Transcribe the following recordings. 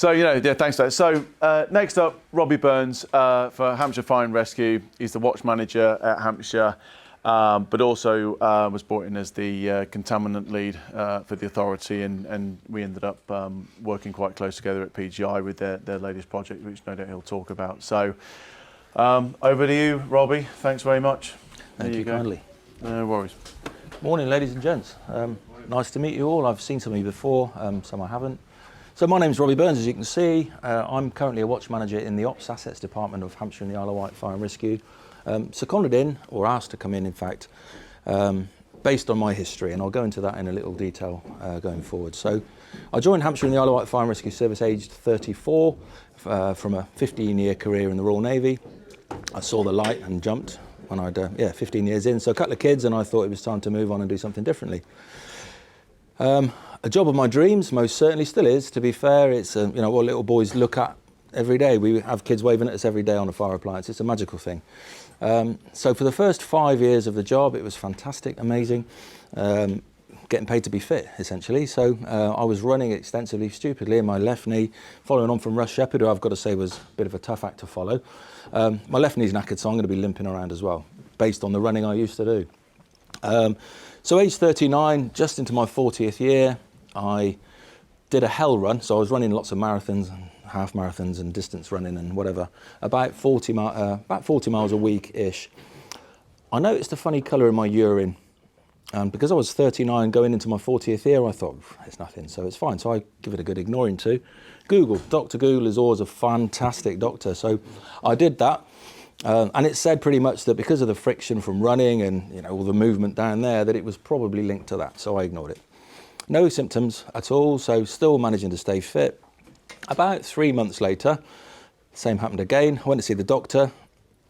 So, yeah, thanks for that. So, next up, Robbie Burns for Hampshire Fire and Rescue. He's the watch manager at Hampshire, but also was brought in as the contaminant lead for the authority, and we ended up working quite close together at PGI with their latest project, which no doubt he'll talk about. So, over to you, Robbie. Thanks very much. Thank you kindly. No worries. Morning, ladies and gents. Nice to meet you all. I've seen some of you before, some I haven't. So my name's Robbie Burns, as you can see. I'm currently a watch manager in the Ops Assets Department of Hampshire and the Isle of Wight Fire and Rescue. Seconded in, or asked to come in fact, based on my history, and I'll go into that in a little detail going forward. So I joined Hampshire and the Isle of Wight Fire and Rescue Service aged 34 from a 15-year career in the Royal Navy. I saw the light and jumped when I'd, 15 years in. So a couple of kids, and I thought it was time to move on and do something differently. A job of my dreams, most certainly still is, to be fair. It's what little boys look at every day. We have kids waving at us every day on a fire appliance. It's a magical thing. So for the first 5 years of the job, it was fantastic, amazing, getting paid to be fit, essentially. So I was running extensively, stupidly, in my left knee, following on from Russ Shepherd, who I've got to say was a bit of a tough act to follow. My left knee's knackered, so I'm going to be limping around as well, based on the running I used to do. So age 39, just into my 40th year, I did a hell run. So I was running lots of marathons and half marathons and distance running and whatever, about 40 miles a week-ish. I noticed a funny colour in my urine. And because I was 39 going into my 40th year, I thought, it's nothing, so it's fine. So I give it a good ignoring to. Google. Dr. Google is always a fantastic doctor. So I did that. And it said pretty much that because of the friction from running and all the movement down there, that it was probably linked to that. So I ignored it. No symptoms at all, so still managing to stay fit. About 3 months later, same happened again. I went to see the doctor,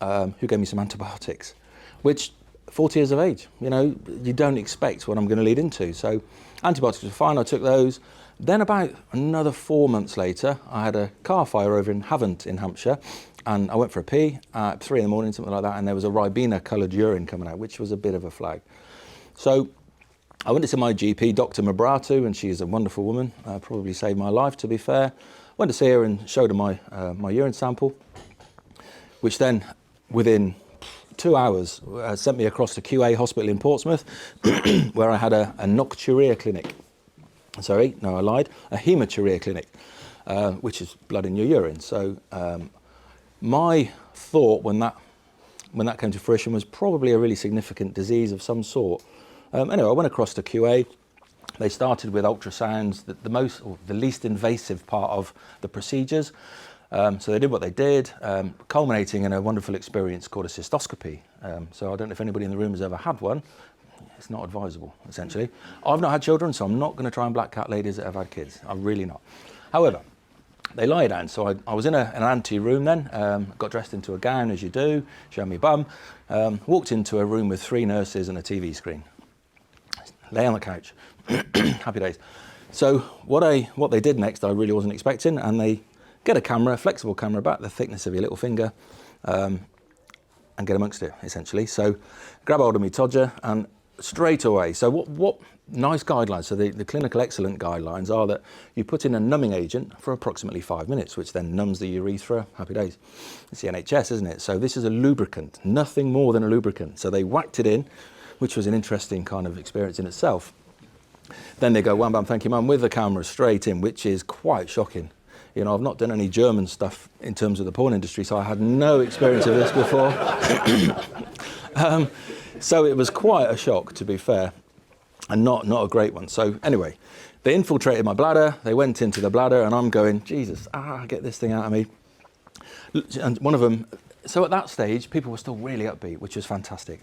who gave me some antibiotics, which 40 years of age, you don't expect what I'm going to lead into. So antibiotics were fine, I took those. Then about another 4 months later, I had a car fire over in Havant in Hampshire, and I went for a pee at 3 in the morning, something like that, and there was a Ribena-coloured urine coming out, which was a bit of a flag. So I went to see my GP, Dr. Mabratu, and she is a wonderful woman, probably saved my life, to be fair. Went to see her and showed her my urine sample, which then, within 2 hours, sent me across to QA Hospital in Portsmouth, where I had a nocturia clinic. Sorry, no, I lied. A hematuria clinic, which is blood in your urine. So my thought when that came to fruition was probably a really significant disease of some sort. Anyway, I went across to QA. They started with ultrasounds, the least invasive part of the procedures. So they did what they did, culminating in a wonderful experience called a cystoscopy. So I don't know if anybody in the room has ever had one. It's not advisable, essentially. I've not had children, so I'm not going to try and black cat ladies that have had kids. I'm really not. However, they lie down. So I was in an ante room then, got dressed into a gown, as you do, showed me bum, walked into a room with 3 nurses and a TV screen. Lay on the couch. Happy days. So what they did next, I really wasn't expecting, and they get a camera, a flexible camera about the thickness of your little finger, and get amongst it, essentially. So grab hold of me todger, and straight away. So what nice guidelines, so the clinical excellent guidelines are that you put in a numbing agent for approximately 5 minutes, which then numbs the urethra. Happy days. It's the NHS, isn't it? So this is a lubricant, nothing more than a lubricant. So they whacked it in, which was an interesting kind of experience in itself. Then they go, wham, bam, thank you, mum, with the camera straight in, which is quite shocking. I've not done any German stuff in terms of the porn industry, so I had no experience of this before. So it was quite a shock, to be fair, and not a great one. So anyway, they infiltrated my bladder, they went into the bladder, and I'm going, Jesus, get this thing out of me. And one of them, so at that stage, people were still really upbeat, which was fantastic.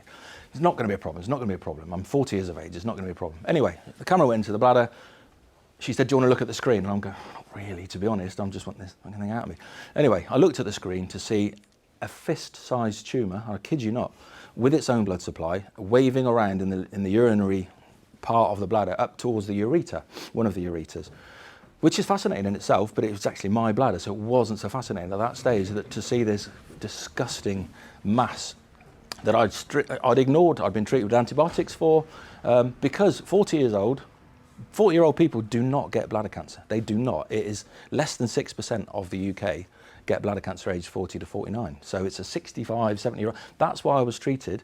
It's not going to be a problem, it's not going to be a problem. I'm 40 years of age, it's not going to be a problem. Anyway, the camera went into the bladder. She said, do you want to look at the screen? And I'm going, not really, to be honest, I just want this fucking thing out of me. Anyway, I looked at the screen to see a fist-sized tumour, I kid you not, with its own blood supply, waving around in the urinary part of the bladder up towards the ureter, one of the ureters, which is fascinating in itself, but it was actually my bladder, so it wasn't so fascinating at that stage to see this disgusting mass that I'd ignored, I'd been treated with antibiotics for, because 40 years old, 40-year-old people do not get bladder cancer. They do not. It is less than 6% of the UK get bladder cancer aged 40 to 49. So it's a 65, 70-year-old. That's why I was treated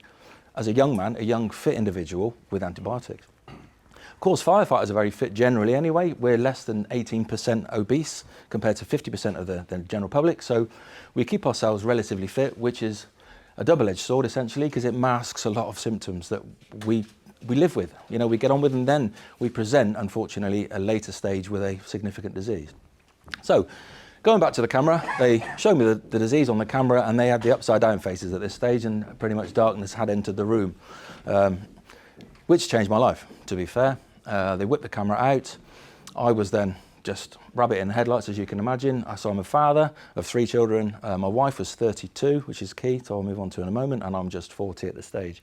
as a young man, a young, fit individual with antibiotics. Of course, firefighters are very fit generally anyway. We're less than 18% obese compared to 50% of the general public. So we keep ourselves relatively fit, which is a double-edged sword essentially, because it masks a lot of symptoms that we live with. You know, we get on with, and then we present, unfortunately, a later stage with a significant disease. So, going back to the camera, they showed me the disease on the camera, and they had the upside-down faces at this stage, and pretty much darkness had entered the room, which changed my life, to be fair. They whipped the camera out. I was then just rabbit in the headlights, as you can imagine. So I'm a father of 3 children. My wife was 32, which is key, so I'll move on to in a moment, and I'm just 40 at this stage.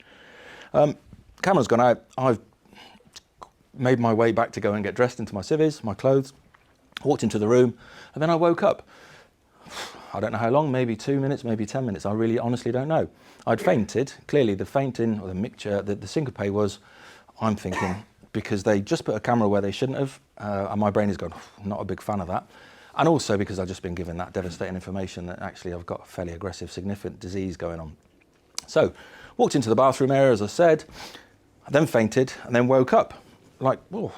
Camera's gone out. I've made my way back to go and get dressed into my civvies, my clothes, walked into the room, and then I woke up. I don't know how long, maybe 2 minutes, maybe 10 minutes. I really honestly don't know. I'd fainted. Clearly the fainting or the mixture, the syncope was, I'm thinking, because they just put a camera where they shouldn't have, and my brain is going, not a big fan of that. And also because I've just been given that devastating information that actually I've got a fairly aggressive, significant disease going on. So, walked into the bathroom area, as I said, I then fainted and then woke up. Like, a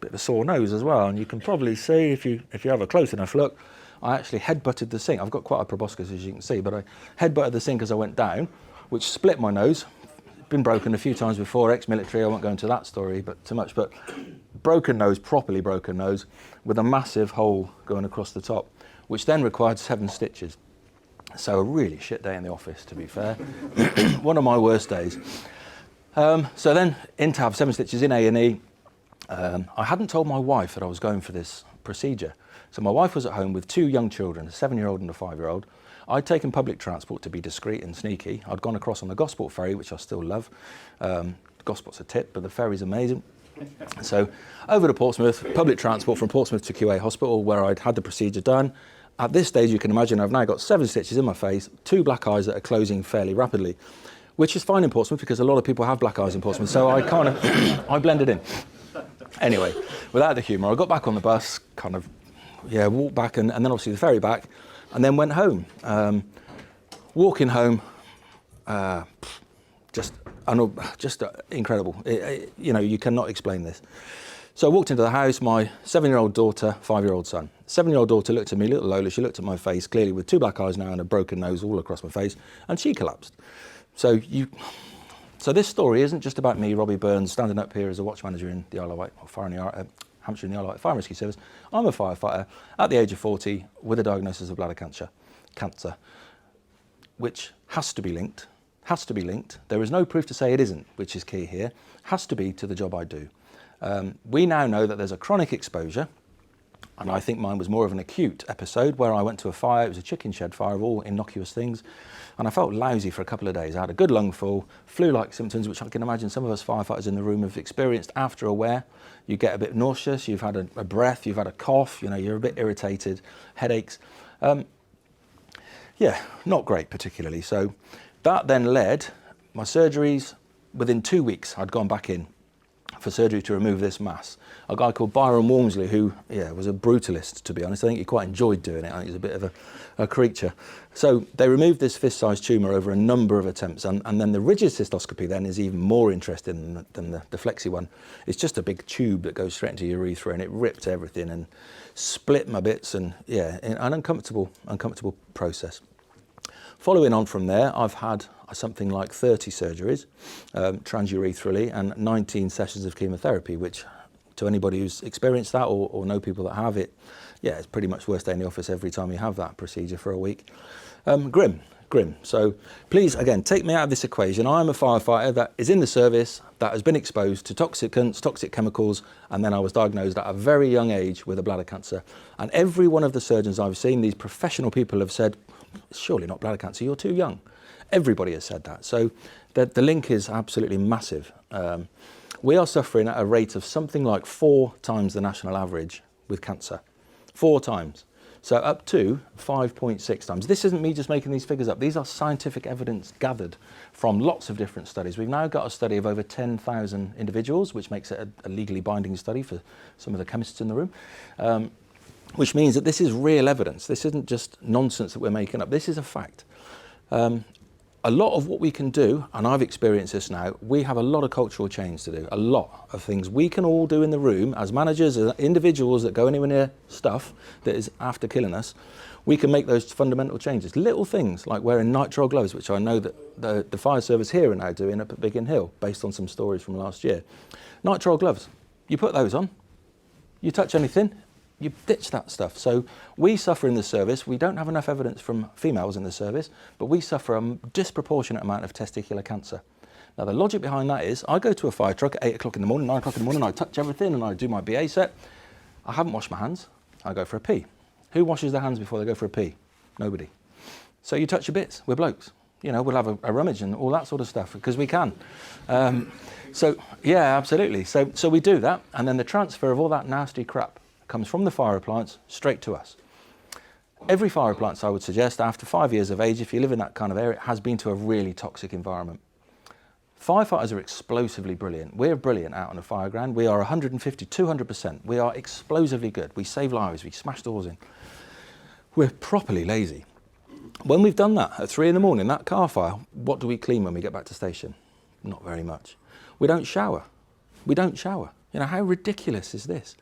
bit of a sore nose as well. And you can probably see, if you have a close enough look, I actually headbutted the sink. I've got quite a proboscis, as you can see, but I headbutted the sink as I went down, which split my nose. Been broken a few times before, ex-military, I won't go into that story but too much, but broken nose, properly broken nose, with a massive hole going across the top, which then required 7 stitches. So a really shit day in the office, to be fair. One of my worst days. So then in to have 7 stitches in A&E. I hadn't told my wife that I was going for this procedure. So my wife was at home with 2 young children, a 7-year-old and a 5-year-old. I'd taken public transport to be discreet and sneaky. I'd gone across on the Gosport ferry, which I still love. Gosport's a tip, but the ferry's amazing. So over to Portsmouth, public transport from Portsmouth to QA Hospital, where I'd had the procedure done. At this stage, you can imagine I've now got 7 stitches in my face, 2 black eyes that are closing fairly rapidly, which is fine in Portsmouth because a lot of people have black eyes in Portsmouth. So I kind of, I blended in. Anyway, without the humour, I got back on the bus, walked back, and then obviously the ferry back, and then went home. Walking home, just incredible. You cannot explain this. So I walked into the house, my 7-year-old daughter, 5-year-old son. 7-year-old daughter looked at me, little Lola, she looked at my face, clearly with 2 black eyes now and a broken nose all across my face, and she collapsed. So this story isn't just about me, Robbie Burns, standing up here as a watch manager in the Isle of Wight, or Hampshire in the Isle of Wight Fire and Rescue Service. I'm a firefighter at the age of 40 with a diagnosis of bladder cancer, which has to be linked. There is no proof to say it isn't, which is key here. Has to be to the job I do. We now know that there's a chronic exposure, and I think mine was more of an acute episode where I went to a fire. It was a chicken shed fire of all innocuous things, and I felt lousy for a couple of days. I had a good lungful, flu-like symptoms, which I can imagine some of us firefighters in the room have experienced after a wear. You get a bit nauseous, you've had a breath, you've had a cough, you're a bit irritated, headaches. Not great particularly. So that then led my surgeries. Within 2 weeks, I'd gone back in for surgery to remove this mass. A guy called Byron Walmsley, who was a brutalist, to be honest. I think he quite enjoyed doing it. I think he's a bit of a creature. So they removed this fist-sized tumour over a number of attempts, and then the rigid cystoscopy then is even more interesting than the flexi one. It's just a big tube that goes straight into your urethra, and it ripped everything and split my bits, and an uncomfortable process. Following on from there, I've had something like 30 surgeries, transurethral, and 19 sessions of chemotherapy, which to anybody who's experienced that or know people that have it, it's pretty much worst day in the office every time you have that procedure for a week. Grim. So please, again, take me out of this equation. I'm a firefighter that is in the service, that has been exposed to toxicants, toxic chemicals, and then I was diagnosed at a very young age with a bladder cancer. And every one of the surgeons I've seen, these professional people have said, surely not bladder cancer, you're too young. Everybody has said that. So the link is absolutely massive. We are suffering at a rate of something like 4 times the national average with cancer. 4 times. So up to 5.6 times. This isn't me just making these figures up. These are scientific evidence gathered from lots of different studies. We've now got a study of over 10,000 individuals, which makes it a legally binding study for some of the chemists in the room, which means that this is real evidence. This isn't just nonsense that we're making up. This is a fact. A lot of what we can do, and I've experienced this now, we have a lot of cultural change to do, a lot of things we can all do in the room as managers, as individuals that go anywhere near stuff that is after killing us. We can make those fundamental changes. Little things like wearing nitrile gloves, which I know that the fire service here are now doing up at Biggin Hill, based on some stories from last year. Nitrile gloves, you put those on, you touch anything, you ditch that stuff. So we suffer in the service. We don't have enough evidence from females in the service, but we suffer a disproportionate amount of testicular cancer. Now the logic behind that is I go to a fire truck at 8 o'clock in the morning, 9 o'clock in the morning, I touch everything and I do my BA set. I haven't washed my hands, I go for a pee. Who washes their hands before they go for a pee? Nobody. So you touch your bits, we're blokes. You know, we'll have a rummage and all that sort of stuff because we can. So yeah, absolutely. So we do that, and then the transfer of all that nasty crap comes from the fire appliance straight to us. Every fire appliance, I would suggest, after 5 years of age, if you live in that kind of area, has been to a really toxic environment. Firefighters are explosively brilliant. We're brilliant out on the fire ground. We are 150, 200%. We are explosively good. We save lives, we smash doors in. We're properly lazy. When we've done that at 3 in the morning, that car fire, what do we clean when we get back to station? Not very much. We don't shower. We don't shower. You know, how ridiculous is this?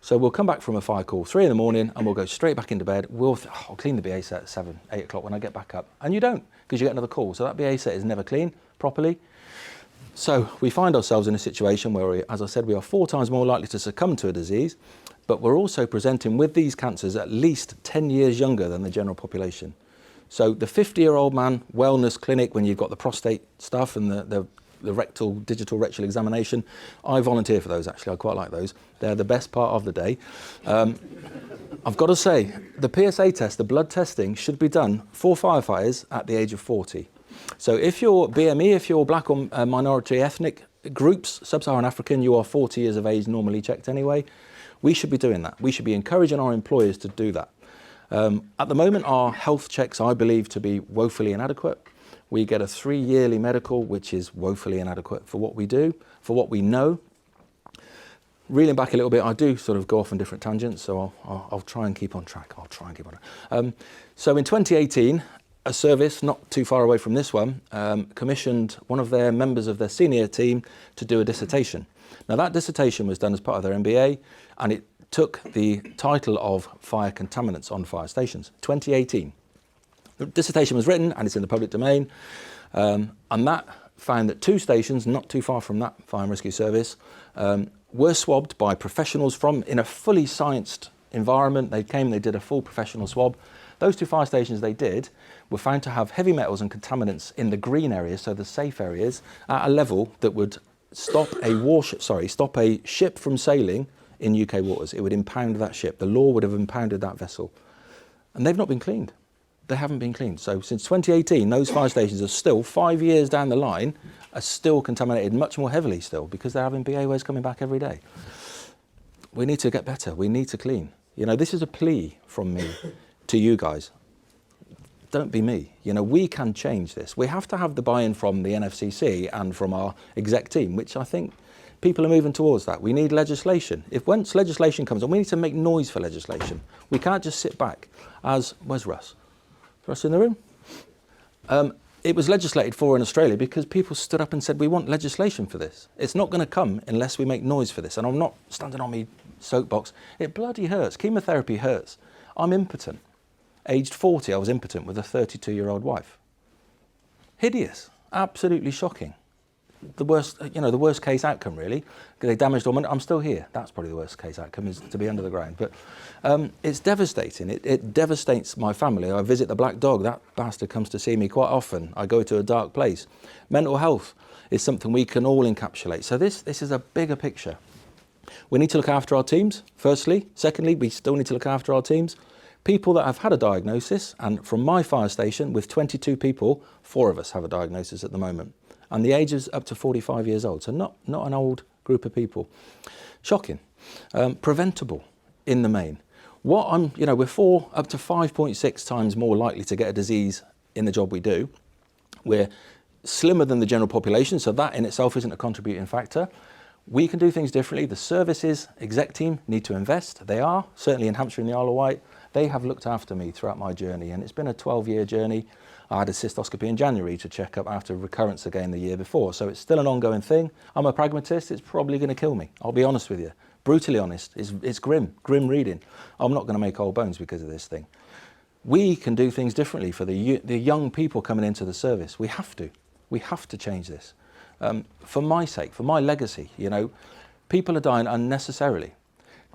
So we'll come back from a fire call 3 in the morning and we'll go straight back into bed. I'll clean the BA set at 7, 8 o'clock when I get back up. And you don't, because you get another call. So that BA set is never clean properly. So we find ourselves in a situation where, we, as I said, we are 4 times more likely to succumb to a disease, but we're also presenting with these cancers at least 10 years younger than the general population. So the 50-year-old man wellness clinic, when you've got the prostate stuff and the digital rectal examination, I volunteer for those actually, I quite like those. They're the best part of the day. I've got to say, the PSA test, the blood testing, should be done for firefighters at the age of 40. So if you're BME, if you're black or minority ethnic groups, sub-Saharan African, you are 40 years of age, normally checked anyway. We should be doing that. We should be encouraging our employers to do that. At the moment, our health checks, I believe, to be woefully inadequate. We get a 3-yearly medical, which is woefully inadequate for what we do, for what we know. Reeling back a little bit, I do sort of go off on different tangents, so I'll try and keep on track. So in 2018, a service not too far away from this one commissioned one of their members of their senior team to do a dissertation. Now that dissertation was done as part of their MBA, and it took the title of Fire Contaminants on Fire Stations, 2018. The dissertation was written and it's in the public domain, and that found that 2 stations not too far from that fire and rescue service were swabbed by professionals in a fully scienced environment. They came, they did a full professional swab. Those 2 fire stations they did were found to have heavy metals and contaminants in the green areas, so the safe areas, at a level that would stop a ship from sailing in UK waters. It would impound that ship. The law would have impounded that vessel. And they've not been cleaned. They haven't been cleaned. So since 2018, those fire stations are still, 5 years down the line, are still contaminated much more heavily still, because they're having BA waste coming back every day. We need to get better. We need to clean. You know, this is a plea from me to you guys. Don't be me. You know, we can change this. We have to have the buy-in from the NFCC and from our exec team, which I think people are moving towards that. We need legislation. If once legislation comes on, we need to make noise for legislation. We can't just sit back as, where's Russ? Russ in the room? It was legislated for in Australia because people stood up and said, we want legislation for this. It's not going to come unless we make noise for this. And I'm not standing on me soapbox. It bloody hurts. Chemotherapy hurts. I'm impotent. Aged 40, I was impotent with a 32-year-old wife. Hideous. Absolutely shocking. The worst, the worst case outcome, really. They damaged all my... I'm still here. That's probably the worst case outcome, is to be under the ground. But it's devastating. It devastates my family. I visit the black dog. That bastard comes to see me quite often. I go to a dark place. Mental health is something we can all encapsulate. So this is a bigger picture. We need to look after our teams, firstly. Secondly, we still need to look after our teams. People that have had a diagnosis, and from my fire station, with 22 people, 4 of us have a diagnosis at the moment. And the age is up to 45 years old, so not an old group of people. Shocking. Preventable, in the main. We're up to 5.6 times more likely to get a disease in the job we do. We're slimmer than the general population, so that in itself isn't a contributing factor. We can do things differently. The services exec team need to invest. They are, certainly in Hampshire and the Isle of Wight. They have looked after me throughout my journey, and it's been a 12-year journey. I had a cystoscopy in January to check up after recurrence again the year before, so it's still an ongoing thing. I'm a pragmatist. It's probably going to kill me. I'll be honest with you. Brutally honest. It's grim reading. I'm not going to make old bones because of this thing. We can do things differently for the young people coming into the service. We have to. We have to change this. For my sake, for my legacy, people are dying unnecessarily.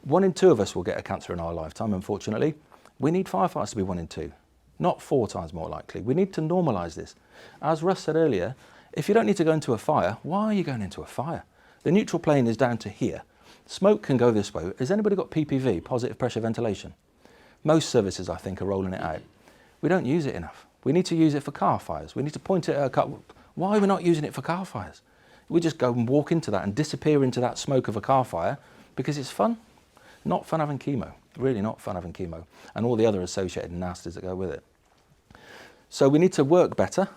1 in 2 of us will get a cancer in our lifetime, unfortunately. We need firefighters to be 1 in 2, not 4 times more likely. We need to normalise this. As Russ said earlier, if you don't need to go into a fire, why are you going into a fire? The neutral plane is down to here. Smoke can go this way. Has anybody got PPV, positive pressure ventilation? Most services, I think, are rolling it out. We don't use it enough. We need to use it for car fires. We need to point it at a car. Why are we not using it for car fires? We just go and walk into that and disappear into that smoke of a car fire because it's fun. Not fun having chemo. Really not fun having chemo. And all the other associated nasties that go with it. So we need to work better.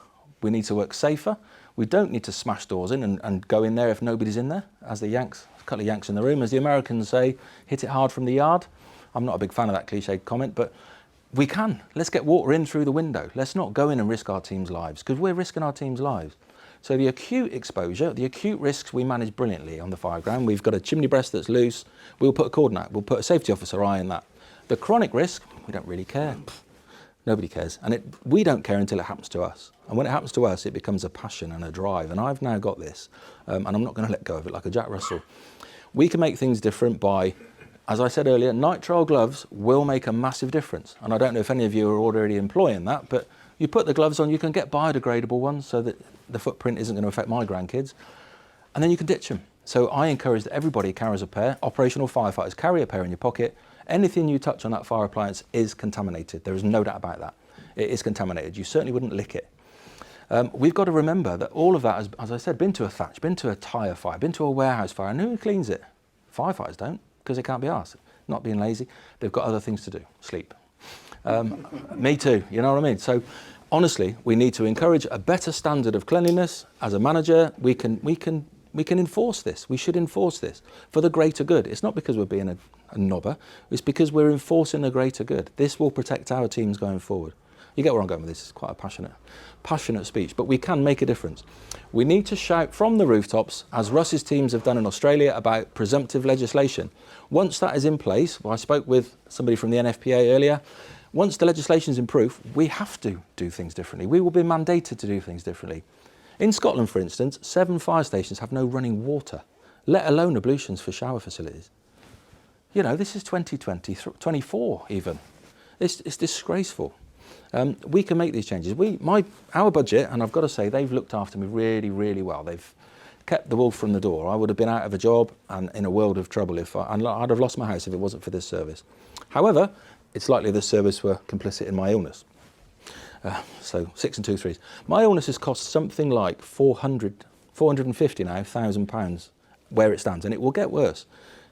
We need to work safer. We don't need to smash doors in and go in there if nobody's in there. As the Yanks, a couple of Yanks in the room, as the Americans say, hit it hard from the yard. I'm not a big fan of that cliched comment, but we can. Let's get water in through the window. Let's not go in and risk our team's lives, because we're risking our team's lives. So the acute exposure, the acute risks we manage brilliantly on the fire ground. We've got a chimney breast that's loose. We'll put a cordon out. We'll put a safety officer eye on that. The chronic risk, we don't really care. Nobody cares. And we don't care until it happens to us. And when it happens to us, it becomes a passion and a drive. And I've now got this, and I'm not going to let go of it like a Jack Russell. We can make things different by, as I said earlier, nitrile gloves will make a massive difference. And I don't know if any of you are already employing that, but you put the gloves on, you can get biodegradable ones so that the footprint isn't going to affect my grandkids. And then you can ditch them. So I encourage that everybody carries a pair. Operational firefighters, carry a pair in your pocket. Anything you touch on that fire appliance is contaminated. There is no doubt about that. It is contaminated. You certainly wouldn't lick it. We've got to remember that all of that has, as I said, been to a thatch, been to a tyre fire, been to a warehouse fire, and who cleans it? Firefighters don't, because they can't be arsed. Not being lazy. They've got other things to do. Sleep. Me too, you know what I mean? So honestly, we need to encourage a better standard of cleanliness. As a manager, we can enforce this. We should enforce this for the greater good. It's not because we're being a knobber. It's because we're enforcing the greater good. This will protect our teams going forward. You get where I'm going with this. It's quite a passionate speech, but we can make a difference. We need to shout from the rooftops, as Russ's teams have done in Australia, about presumptive legislation. Once that is in place, I spoke with somebody from the NFPA earlier, once the legislation is in proof, we have to do things differently. We will be mandated to do things differently. In Scotland, for instance, 7 fire stations have no running water, let alone ablutions for shower facilities. This is 2020, 24 even. It's disgraceful. We can make these changes. Our budget, and I've got to say, they've looked after me really, really well. They've kept the wolf from the door. I would have been out of a job and in a world of trouble I'd have lost my house if it wasn't for this service. However, it's likely this service were complicit in my illness. So 6 2/3. My illness has cost something like 450 now, £1,000 where it stands, and it will get worse.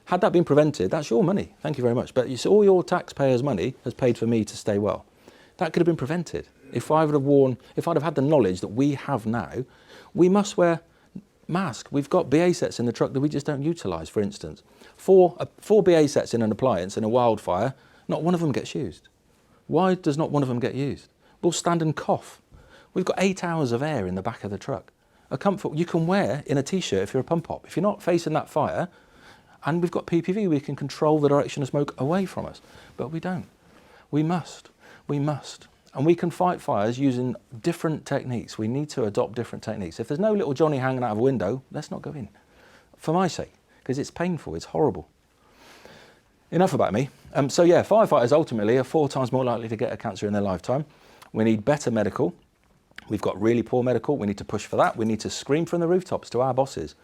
Had that been prevented, that's your money. Thank you very much. But you see, all your taxpayers' money has paid for me to stay well. That could have been prevented. If I'd have had the knowledge that we have now, we must wear masks. We've got BA sets in the truck that we just don't utilise, for instance. Four BA sets in an appliance in a wildfire, not one of them gets used. Why does not one of them get used? We'll stand and cough. We've got 8 hours of air in the back of the truck. A comfort you can wear in a t-shirt if you're a pump op. If you're not facing that fire, and we've got PPV, we can control the direction of smoke away from us. But we don't. We must. We must. And we can fight fires using different techniques. We need to adopt different techniques. If there's no little Johnny hanging out of a window, let's not go in. For my sake, because it's painful, it's horrible. Enough about me. Firefighters ultimately are 4 times more likely to get a cancer in their lifetime. We need better medical. We've got really poor medical. We need to push for that. We need to scream from the rooftops to our bosses.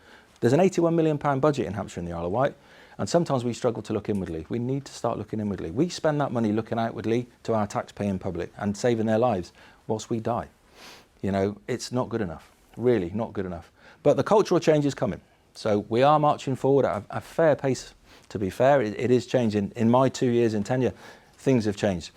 There's an £81 million budget in Hampshire and the Isle of Wight, and sometimes we struggle to look inwardly. We need to start looking inwardly. We spend that money looking outwardly to our tax-paying public and saving their lives whilst we die. It's not good enough. Really not good enough. But the cultural change is coming. So we are marching forward at a fair pace to be fair. It is changing. In my 2 years in tenure, things have changed.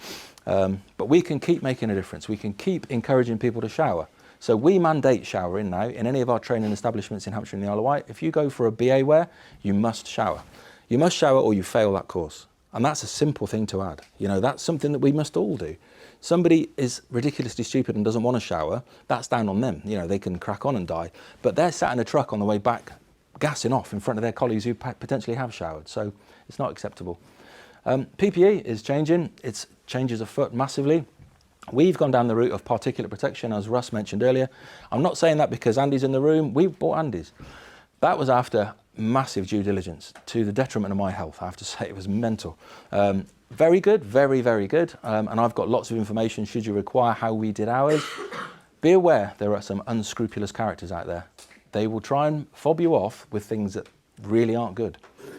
But we can keep making a difference. We can keep encouraging people to shower. So we mandate showering now in any of our training establishments in Hampshire and the Isle of Wight. If you go for a BA wear, you must shower. You must shower or you fail that course. And that's a simple thing to add. You know, that's something that we must all do. Somebody is ridiculously stupid and doesn't want to shower, that's down on them. You know, they can crack on and die. But they're sat in a truck on the way back, gassing off in front of their colleagues who potentially have showered. So it's not acceptable. PPE is changing. It's changes afoot massively. We've gone down the route of particulate protection, as Russ mentioned earlier. I'm not saying that because Andy's in the room. We bought Andy's. That was after massive due diligence to the detriment of my health. I have to say it was mental. Very good, very, very good. And I've got lots of information should you require how we did ours. Be aware there are some unscrupulous characters out there. They will try and fob you off with things that really aren't good.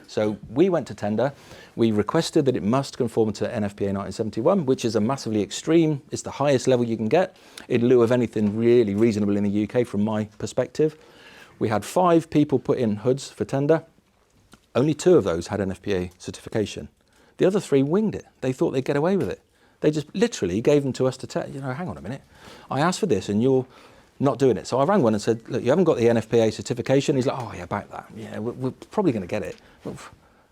So we went to tender. We requested that it must conform to NFPA 1971, which is a massively extreme, it's the highest level you can get in lieu of anything really reasonable in the UK from my perspective. We had 5 people put in hoods for tender. Only 2 of those had NFPA certification. The other 3 winged it. They thought they'd get away with it. They just literally gave them to us to test. You know, hang on a minute. I asked for this and you're not doing it. So I rang one and said, look, you haven't got the NFPA certification. He's like, oh yeah, about that. Yeah, we're probably going to get it.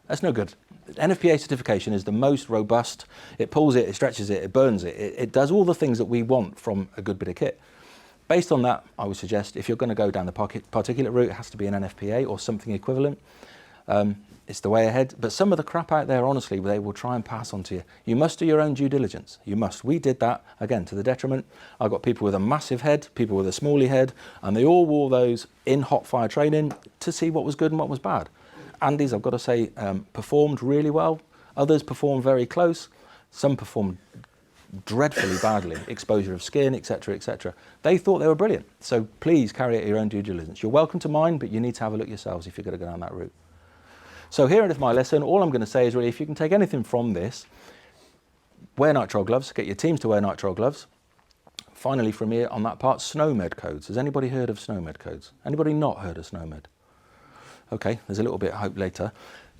That's no good. NFPA certification is the most robust. It pulls it, it stretches it, it burns it. It does all the things that we want from a good bit of kit. Based on that, I would suggest if you're going to go down the particulate route, it has to be an NFPA or something equivalent. It's the way ahead. But some of the crap out there, honestly, they will try and pass on to you. You must do your own due diligence. You must. We did that, again, to the detriment. I got people with a massive head, people with a smally head, and they all wore those in hot fire training to see what was good and what was bad. Andy's, I've got to say, performed really well. Others performed very close. Some performed dreadfully badly, exposure of skin, etc., etc. They thought they were brilliant. So please carry out your own due diligence. You're welcome to mine, but you need to have a look yourselves if you're going to go down that route. So here is my lesson. All I'm going to say is really, if you can take anything from this, wear nitrile gloves, get your teams to wear nitrile gloves. Finally, from here on that part, SNOMED codes. Has anybody heard of SNOMED codes? Anybody not heard of SNOMED? Okay, there's a little bit of hope later.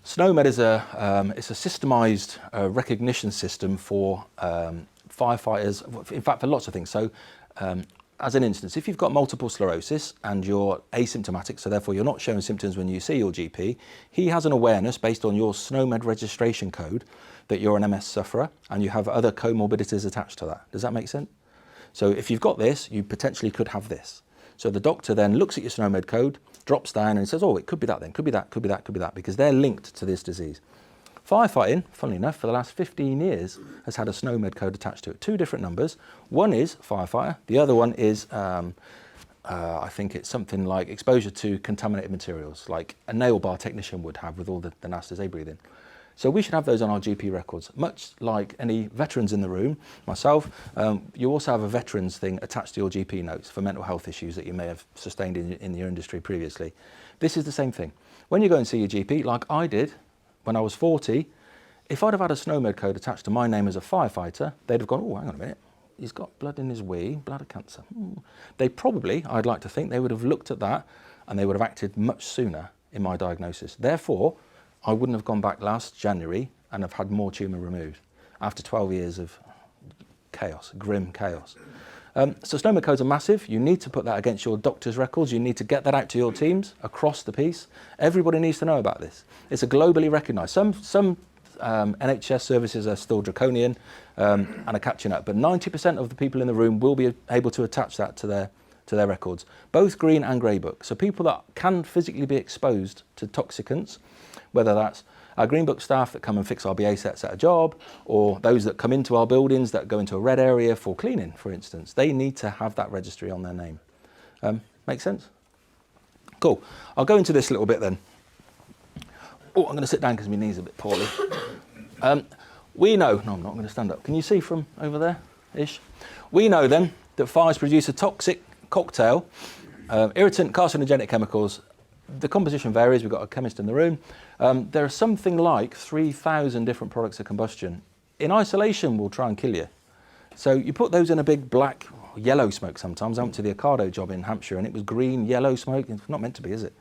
SNOMED is it's a systemised recognition system for firefighters, in fact for lots of things. So as an instance, if you've got multiple sclerosis and you're asymptomatic, so therefore you're not showing symptoms when you see your GP, he has an awareness based on your SNOMED registration code that you're an MS sufferer and you have other comorbidities attached to that. Does that make sense? So if you've got this, you potentially could have this. So the doctor then looks at your SNOMED code, drops down and says, oh, it could be that then, could be that, could be that, could be that, because they're linked to this disease. Firefighting, funnily enough, for the last 15 years has had a SNOMED code attached to it. 2 different numbers. One is firefighter. The other one is, I think it's something like exposure to contaminated materials, like a nail bar technician would have with all the nasties they breathe in. So we should have those on our GP records, much like any veterans in the room, myself. You also have a veterans thing attached to your GP notes for mental health issues that you may have sustained in your industry previously. This is the same thing. When you go and see your GP, like I did, when I was 40, if I'd have had a SNOMED code attached to my name as a firefighter, they'd have gone, oh, hang on a minute, he's got blood in his wee, bladder cancer. They probably, I'd like to think, they would have looked at that and they would have acted much sooner in my diagnosis. Therefore, I wouldn't have gone back last January and have had more tumour removed after 12 years of chaos, grim chaos. So SNOMED codes are massive. You need to put that against your doctor's records. You need to get that out to your teams across the piece. Everybody needs to know about this. It's a globally recognised. Some NHS services are still draconian and are catching up, but 90% of the people in the room will be able to attach that to their records, both green and grey book. So people that can physically be exposed to toxicants, whether that's our Green Book staff that come and fix our BA sets at a job, or those that come into our buildings that go into a red area for cleaning, for instance, they need to have that registry on their name. Make sense? Cool. I'll go into this a little bit then. Oh, I'm going to sit down because my knee's a bit poorly. We know, no, I'm not going to stand up. Can you see from over there-ish? We know then that fires produce a toxic cocktail, irritant, carcinogenic chemicals. The composition varies. We've got a chemist in the room. There are something like 3,000 different products of combustion. In isolation, will try and kill you. So you put those in a big black, yellow smoke sometimes. I went to the Ocado job in Hampshire and it was green, yellow smoke. It's not meant to be, is it?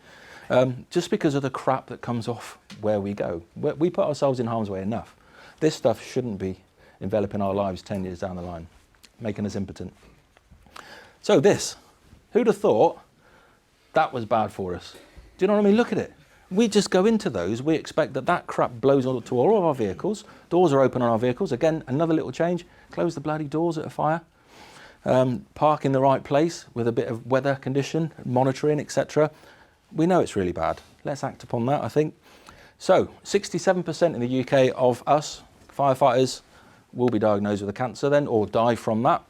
just because of the crap that comes off where we go. We put ourselves in harm's way enough. This stuff shouldn't be enveloping our lives 10 years down the line, making us impotent. So this, who'd have thought that was bad for us? Do you know what I mean? Look at it. We just go into those, we expect that crap blows onto all of our vehicles. Doors are open on our vehicles. Again, another little change, close the bloody doors at a fire. Park in the right place with a bit of weather condition, monitoring, etc. We know it's really bad. Let's act upon that, I think. So, 67% in the UK of us, firefighters, will be diagnosed with a cancer then, or die from that.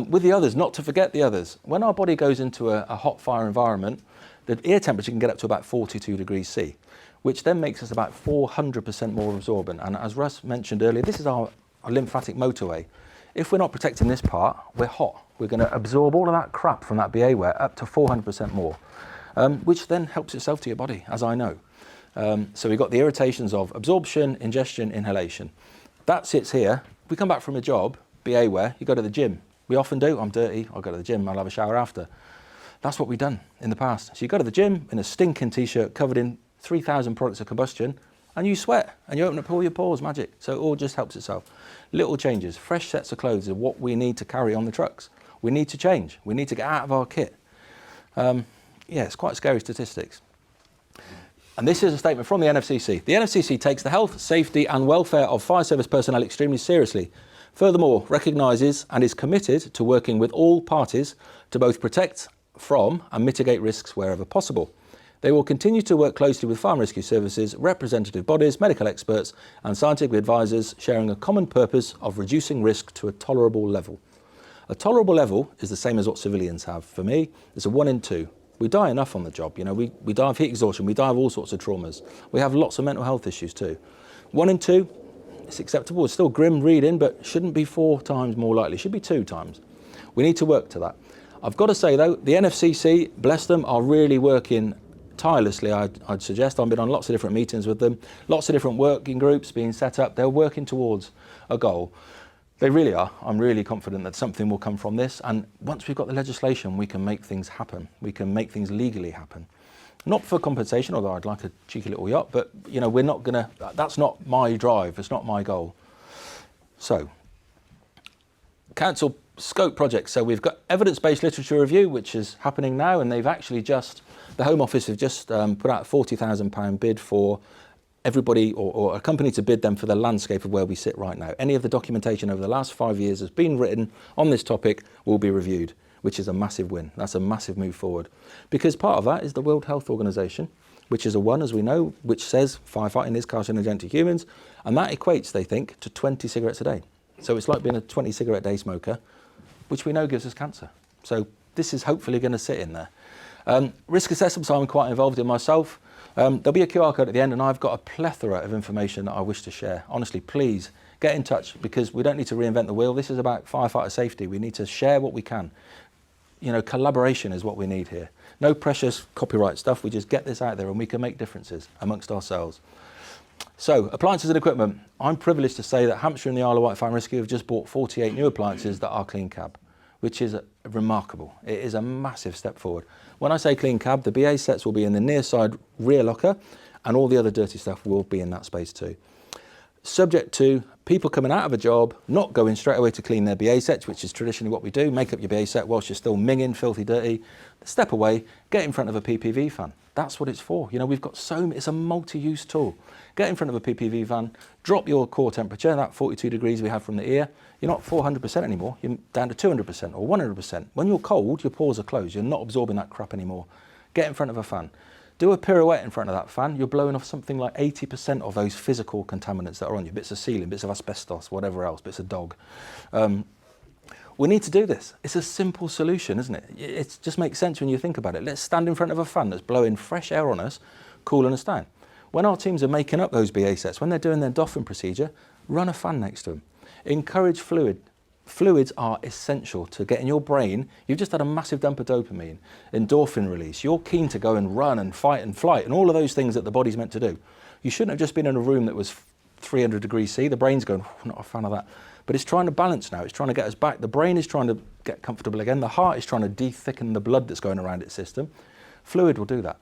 With the others, not to forget the others. When our body goes into a hot fire environment, the air temperature can get up to about 42 degrees C, which then makes us about 400% more absorbent. And as Russ mentioned earlier, this is our lymphatic motorway. If we're not protecting this part, we're hot. We're going to absorb all of that crap from that BA wear up to 400% more, which then helps itself to your body, as I know. So we've got the irritations of absorption, ingestion, inhalation. That sits here. We come back from a job, BA wear, you go to the gym. We often do. I'm dirty, I'll go to the gym, I'll have a shower after. That's what we've done in the past. So you go to the gym in a stinking t-shirt covered in 3,000 products of combustion, and you sweat, and you open up all your pores, magic. So it all just helps itself. Little changes, fresh sets of clothes are what we need to carry on the trucks. We need to change. We need to get out of our kit. Yeah, it's quite scary statistics. And this is a statement from the NFCC. The NFCC takes the health, safety and welfare of fire service personnel extremely seriously. Furthermore, recognises and is committed to working with all parties to both protect from and mitigate risks wherever possible. They will continue to work closely with fire and rescue services, representative bodies, medical experts and scientific advisors, sharing a common purpose of reducing risk to a tolerable level. A tolerable level is the same as what civilians have. For me, it's a 1 in 2. We die enough on the job. You know, we die of heat exhaustion, we die of all sorts of traumas. We have lots of mental health issues too. 1 in 2, it's acceptable. It's still grim reading, but shouldn't be 4 times more likely. It should be 2 times. We need to work to that. I've got to say though, the NFCC, bless them, are really working tirelessly, I'd suggest. I've been on lots of different meetings with them, lots of different working groups being set up. They're working towards a goal. They really are. I'm really confident that something will come from this. And once we've got the legislation, we can make things happen. We can make things legally happen. Not for compensation, although I'd like a cheeky little yacht, but you know, we're not gonna, that's not my drive. It's not my goal. So, council scope projects. So we've got evidence-based literature review, which is happening now, and they've actually just, the Home Office have just put out a £40,000 bid for everybody or a company to bid them for the landscape of where we sit right now. Any of the documentation over the last 5 years has been written on this topic will be reviewed, which is a massive win. That's a massive move forward. Because part of that is the World Health Organization, which is a one, as we know, which says firefighting is carcinogenic to humans, and that equates, they think, to 20 cigarettes a day. So it's like being a 20 cigarette day smoker, which we know gives us cancer. So this is hopefully going to sit in there. Risk assessments I'm quite involved in myself. There'll be a QR code at the end, and I've got a plethora of information that I wish to share. Honestly, please get in touch, because we don't need to reinvent the wheel. This is about firefighter safety. We need to share what we can. You know, collaboration is what we need here. No precious copyright stuff. We just get this out there and we can make differences amongst ourselves. So, appliances and equipment. I'm privileged to say that Hampshire and the Isle of Wight Fire and Rescue have just bought 48 new appliances that are clean cab, which is remarkable. It is a massive step forward. When I say clean cab, the BA sets will be in the near side rear locker, and all the other dirty stuff will be in that space too. Subject to people coming out of a job, not going straight away to clean their BA sets, which is traditionally what we do, make up your BA set whilst you're still minging, filthy dirty, step away, get in front of a PPV fan. That's what it's for. You know, we've got it's a multi-use tool. Get in front of a PPV fan, drop your core temperature, that 42 degrees we have from the ear. You're not 400% anymore, you're down to 200% or 100%. When you're cold, your pores are closed, you're not absorbing that crap anymore. Get in front of a fan. Do a pirouette in front of that fan, you're blowing off something like 80% of those physical contaminants that are on you, bits of ceiling, bits of asbestos, whatever else, bits of dog. We need to do this. It's a simple solution, isn't it? It just makes sense when you think about it. Let's stand in front of a fan that's blowing fresh air on us, cooling us down. When our teams are making up those BA sets, when they're doing their doffing procedure, run a fan next to them. Encourage fluid. Fluids are essential to get in your brain. You've just had a massive dump of dopamine, endorphin release. You're keen to go and run and fight and flight and all of those things that the body's meant to do. You shouldn't have just been in a room that was 300 degrees C. The brain's going, I'm not a fan of that. But it's trying to balance now. It's trying to get us back. The brain is trying to get comfortable again. The heart is trying to de-thicken the blood that's going around its system. Fluid will do that.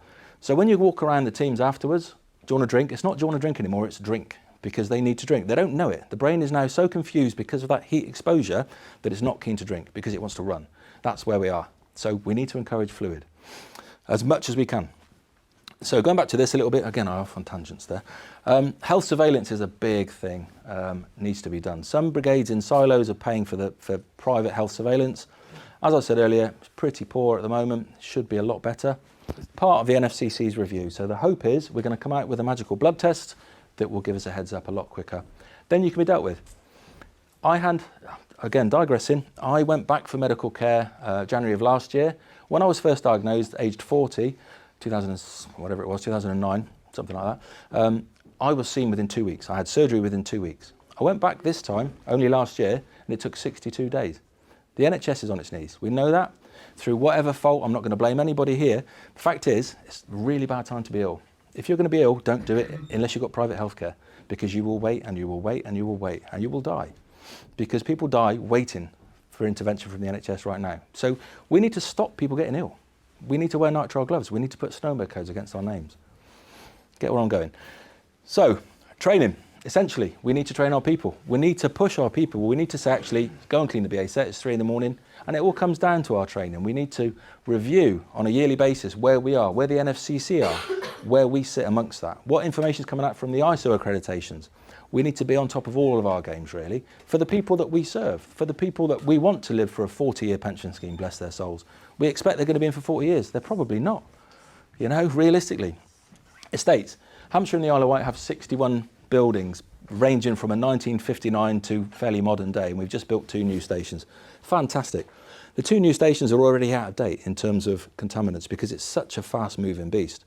So when you walk around the teams afterwards, do you want to drink? It's not do you want to drink anymore, it's drink, because they need to drink. They don't know it. The brain is now so confused because of that heat exposure that it's not keen to drink because it wants to run. That's where we are. So we need to encourage fluid as much as we can. So going back to this a little bit, again, I'm off on tangents there. Health surveillance is a big thing, needs to be done. Some brigades in silos are paying for private health surveillance. As I said earlier, it's pretty poor at the moment, should be a lot better. Part of the NFCC's review. So the hope is we're going to come out with a magical blood test that will give us a heads up a lot quicker. Then you can be dealt with. Again, digressing, I went back for medical care January of last year. When I was first diagnosed, aged 40, 2009, something like that, I was seen within 2 weeks. I had surgery within 2 weeks. I went back this time, only last year, and it took 62 days. The NHS is on its knees. We know that. Through whatever fault, I'm not going to blame anybody here. The fact is, it's a really bad time to be ill. If you're going to be ill, don't do it unless you've got private healthcare, because you will wait and you will wait and you will wait and you will die. Because people die waiting for intervention from the NHS right now. So we need to stop people getting ill. We need to wear nitrile gloves. We need to put snowmobile codes against our names. Get where I'm going. So, training. Essentially, we need to train our people. We need to push our people. We need to say, actually, go and clean the BA set. It's 3 in the morning. And it all comes down to our training. We need to review on a yearly basis where we are, where the NFCC are, where we sit amongst that. What information is coming out from the ISO accreditations. We need to be on top of all of our games, really, for the people that we serve, for the people that we want to live for a 40-year pension scheme, bless their souls. We expect they're going to be in for 40 years. They're probably not, you know, realistically. Estates. Hampshire and the Isle of Wight have 61 buildings ranging from a 1959 to fairly modern day, and we've just built 2 new stations. Fantastic. The 2 new stations are already out of date in terms of contaminants because it's such a fast-moving beast.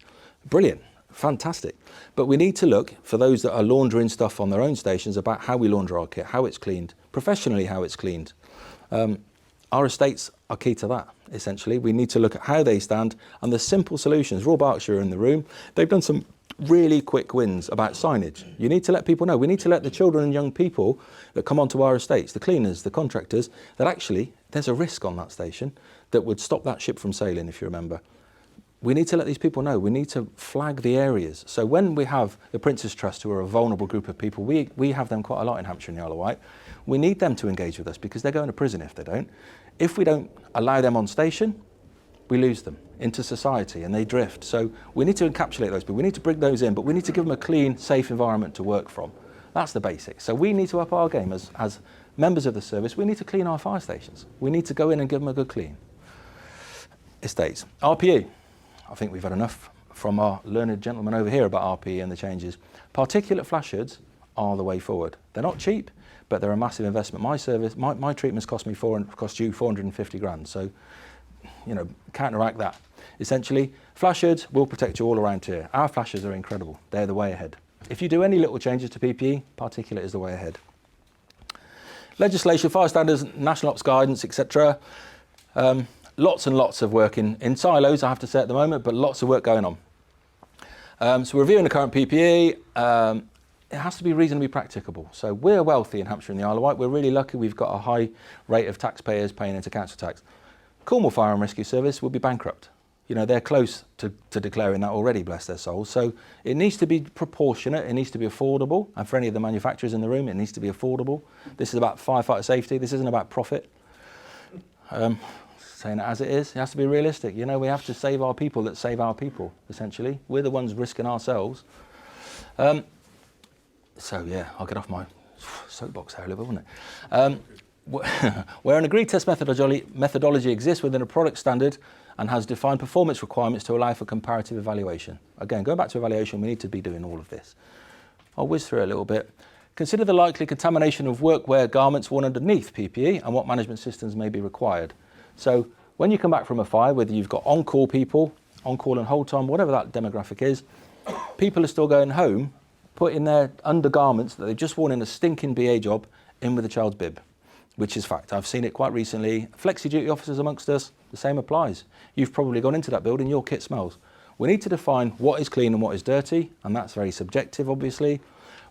Brilliant. Fantastic. But we need to look, for those that are laundering stuff on their own stations, about how we launder our kit, how it's cleaned, professionally how it's cleaned. Our estates are key to that, essentially. We need to look at how they stand and the simple solutions. Royal Berkshire are in the room. They've done some really quick wins about signage. You need to let people know. We need to let the children and young people that come onto our estates, the cleaners, the contractors, that actually there's a risk on that station that would stop that ship from sailing, if you remember. We need to let these people know. We need to flag the areas. So when we have the Prince's Trust, who are a vulnerable group of people, we have them quite a lot in Hampshire and the Isle of Wight. We need them to engage with us because they're going to prison if they don't. If we don't allow them on station, we lose them into society and they drift. So we need to encapsulate those people. We need to bring those in, but we need to give them a clean, safe environment to work from. That's the basics. So we need to up our game as members of the service. We need to clean our fire stations. We need to go in and give them a good clean. Estates. RPE. I think we've had enough from our learned gentleman over here about RPE and the changes. Particulate flash hoods are the way forward. They're not cheap, but they're a massive investment. My treatments cost you 450 grand. So, you know, counteract that. Essentially, flash hoods will protect you all around here. Our flashes are incredible. They're the way ahead. If you do any little changes to PPE, particulate is the way ahead. Legislation, fire standards, national ops guidance, etc. Lots and lots of work in silos, I have to say at the moment, but lots of work going on. So reviewing the current PPE, it has to be reasonably practicable. So we're wealthy in Hampshire and the Isle of Wight. We're really lucky we've got a high rate of taxpayers paying into council tax. Cornwall Fire and Rescue Service will be bankrupt. You know, they're close to declaring that already, bless their souls. So it needs to be proportionate, it needs to be affordable, and for any of the manufacturers in the room, it needs to be affordable. This is about firefighter safety, this isn't about profit. Saying it as it is, it has to be realistic. You know, we have to save our people that save our people, essentially. We're the ones risking ourselves. So yeah, I'll get off my soapbox there a little bit, won't it? Where an agreed test methodology exists within a product standard and has defined performance requirements to allow for comparative evaluation. Again, going back to evaluation, we need to be doing all of this. I'll whiz through it a little bit. Consider the likely contamination of workwear garments worn underneath PPE and what management systems may be required. So when you come back from a fire, whether you've got on-call people, on-call and hold time, whatever that demographic is, people are still going home, putting their undergarments that they've just worn in a stinking BA job in with a child's bib, which is fact. I've seen it quite recently. Flexi-duty officers amongst us, the same applies. You've probably gone into that building, your kit smells. We need to define what is clean and what is dirty, and that's very subjective, obviously.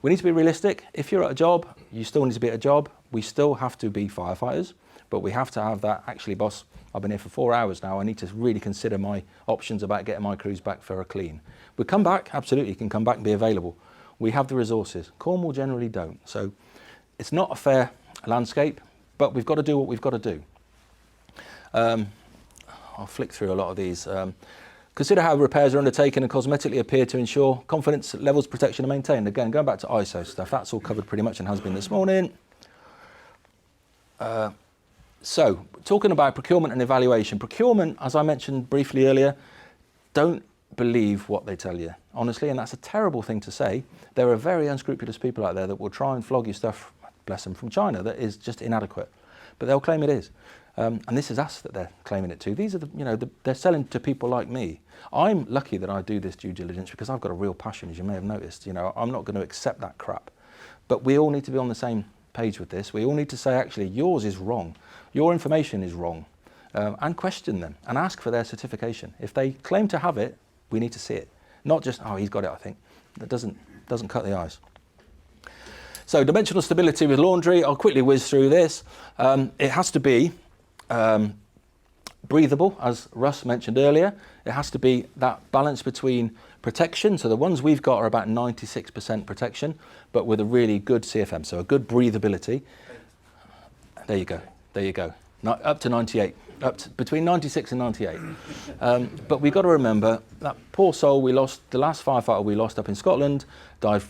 We need to be realistic. If you're at a job, you still need to be at a job. We still have to be firefighters. But we have to have that, actually, boss, I've been here for 4 hours now, I need to really consider my options about getting my crews back for a clean. We come back, absolutely, can come back and be available. We have the resources. Cornwall generally don't. So it's not a fair landscape, but we've got to do what we've got to do. I'll flick through a lot of these. Consider how repairs are undertaken and cosmetically appear to ensure confidence levels protection are maintained. Again, going back to ISO stuff, that's all covered pretty much and has been this morning. So, talking about procurement and evaluation. Procurement, as I mentioned briefly earlier, don't believe what they tell you, honestly, and that's a terrible thing to say. There are very unscrupulous people out there that will try and flog you stuff, bless them, from China that is just inadequate, but they'll claim it is. And this is us that they're claiming it to. These are they're selling to people like me. I'm lucky that I do this due diligence because I've got a real passion, as you may have noticed. I'm not going to accept that crap. But we all need to be on the same page with this. We all need to say, actually, yours is wrong. Your information is wrong. And question them and ask for their certification. If they claim to have it, we need to see it. Not just, oh, he's got it, I think. That doesn't cut the ice. So dimensional stability with laundry, I'll quickly whiz through this. It has to be breathable, as Russ mentioned earlier. It has to be that balance between protection. So the ones we've got are about 96% protection, but with a really good CFM, so a good breathability. There you go. There you go. Up to 98. Between 96 and 98. But we've got to remember that poor soul we lost, the last firefighter we lost up in Scotland, died.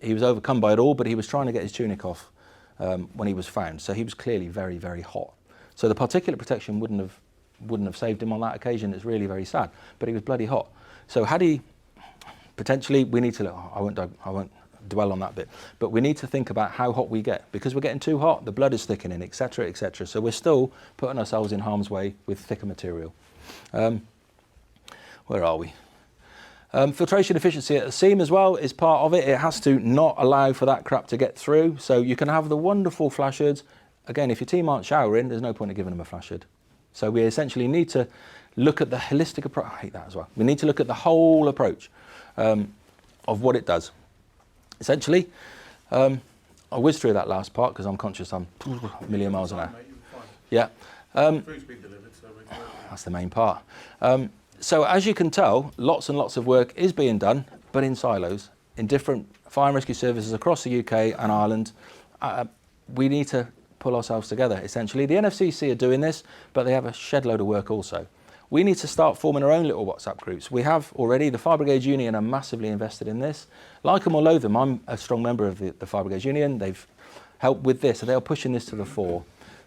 He was overcome by it all, but he was trying to get his tunic off when he was found. So he was clearly very, very hot. So the particulate protection wouldn't have saved him on that occasion. It's really very sad, but he was bloody hot. So had he potentially, we need to look, I won't dwell on that bit, but we need to think about how hot we get, because we're getting too hot, the blood is thickening, etc., etc. So we're still putting ourselves in harm's way with thicker material. Where are we? Filtration efficiency at the seam as well is part of it. It has to not allow for that crap to get through. So you can have the wonderful flash hoods. Again, if your team aren't showering, there's no point in giving them a flash hood. So we essentially need to look at the holistic approach. I hate that as well. We need to look at the whole approach of what it does. Essentially, I'll whiz through that last part because I'm conscious I'm a million miles an hour. Yeah. Food's been delivered, so we're that's the main part. So as you can tell, lots and lots of work is being done, but in silos, in different fire and rescue services across the UK and Ireland. We need to pull ourselves together, essentially. The NFCC are doing this, but they have a shed load of work also. We need to start forming our own little WhatsApp groups. We have already. The Fire Brigade Union are massively invested in this. Like them or loathe them, I'm a strong member of the Fire Brigade Union. They've helped with this, so they are pushing this to the fore.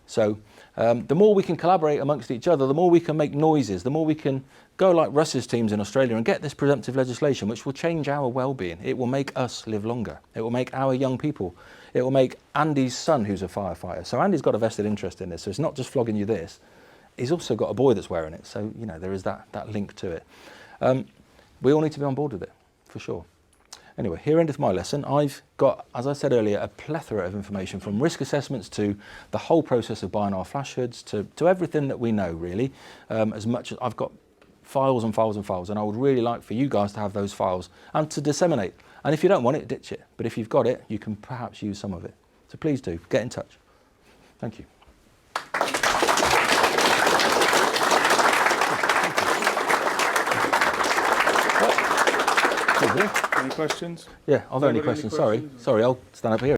So the more we can collaborate amongst each other, the more we can make noises, the more we can go like Russ's teams in Australia and get this preemptive legislation, which will change our well-being. It will make us live longer. It will make our young people. It will make Andy's son, who's a firefighter. So Andy's got a vested interest in this. So it's not just flogging you this. He's also got a boy that's wearing it. So, there is that link to it. We all need to be on board with it, for sure. Anyway, here endeth my lesson. I've got, as I said earlier, a plethora of information, from risk assessments to the whole process of buying our flash hoods to everything that we know, really. As much as I've got files and files and files, and I would really like for you guys to have those files and to disseminate. And if you don't want it, ditch it. But if you've got it, you can perhaps use some of it. So please do, get in touch. Thank you. Any questions? Yeah, are there any questions? Sorry, I'll stand up here.